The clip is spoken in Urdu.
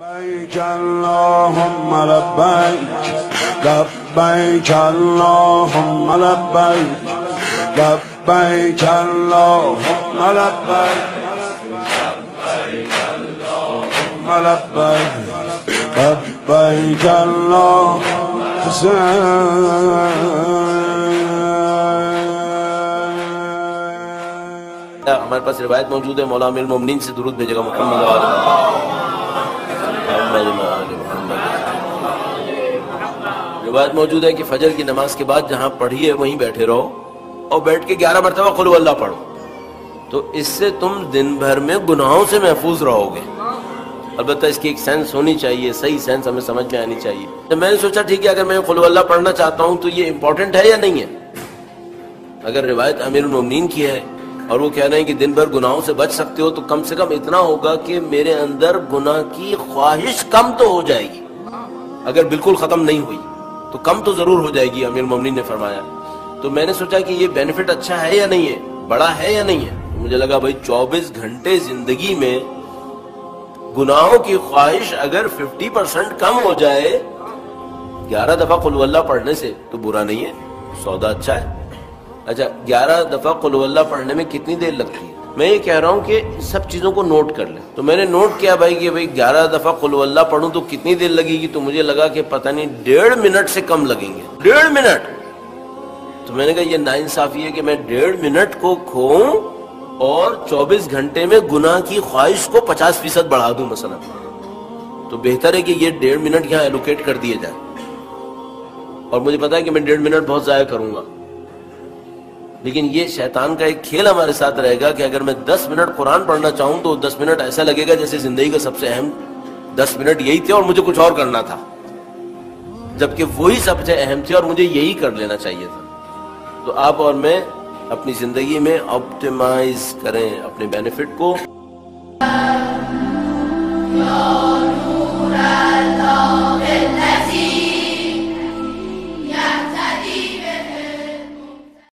لبيك اللهم لبيك لبيك اللهم لبيك لبيك اللهم لبيك لبيك اللهم لبيك لبيك اللهم ہمارے پاس روایت موجود ہے، مولا امیر المومنین سے درود بھیجے گا محمد روایت موجود ہے کہ فجر کی نماز کے بعد جہاں پڑھی ہے وہیں بیٹھے رہو اور بیٹھ کے 11 مرتبہ قل ہو اللہ پڑھو، تو اس سے تم دن بھر میں گناہوں سے محفوظ رہو گے۔ البتہ اس کی ایک سینس ہونی چاہیے، صحیح سینس ہمیں سمجھ میں آنی چاہیے۔ تو میں نے سوچا ٹھیک ہے، اگر میں قل ہو اللہ پڑھنا چاہتا ہوں تو یہ امپورٹنٹ ہے یا نہیں ہے؟ اگر روایت امیر المومنین کی ہے اور وہ کہہ رہے ہیں کہ دن بھر گناہوں سے بچ سکتے ہو، تو کم سے کم اتنا ہوگا کہ میرے اندر گناہ کی خواہش کم تو ہو جائے گی۔ اگر بالکل ختم نہیں ہوئی تو کم تو ضرور ہو جائے گی، امیر المومنین نے فرمایا۔ تو میں نے سوچا کہ یہ بینیفٹ اچھا ہے یا نہیں ہے، بڑا ہے یا نہیں ہے۔ مجھے لگا بھائی 24 گھنٹے زندگی میں گناہوں کی خواہش اگر 50% کم ہو جائے 11 دفعہ قل ہو اللہ پڑھنے سے تو برا نہیں ہے، سودا اچھا ہے۔ اچھا 11 دفعہ قل ہو اللہ پڑھنے میں کتنی دیر لگتی ہے؟ میں یہ کہہ رہا ہوں کہ سب چیزوں کو نوٹ کر لیں۔ تو میں نے نوٹ کیا بھائی کہ 11 دفعہ قل ہو اللہ پڑھوں تو کتنی دیر لگے گی؟ تو مجھے لگا کہ پتہ نہیں 1.5 منٹ سے کم لگیں گے، 1.5 منٹ۔ تو میں نے کہا یہ ناانصافی ہے کہ میں 1.5 منٹ کو کھوؤں اور 24 گھنٹے میں گناہ کی خواہش کو 50% بڑھا دوں مثلا۔ تو بہتر ہے کہ یہ 1.5 منٹ یہاں ایلوکیٹ کر دیے جائے، اور مجھے پتا ہے کہ میں 1.5 منٹ بہت ضائع کروں گا، لیکن یہ شیطان کا ایک کھیل ہمارے ساتھ رہے گا کہ اگر میں 10 منٹ قرآن پڑھنا چاہوں تو 10 منٹ ایسا لگے گا جیسے زندگی کا سب سے اہم 10 منٹ یہی تھے اور مجھے کچھ اور کرنا تھا، جبکہ وہی سب سے اہم تھے اور مجھے یہی کر لینا چاہیے تھا۔ تو آپ اور میں اپنی زندگی میں آپٹیمائز کریں اپنے بینیفٹ کو۔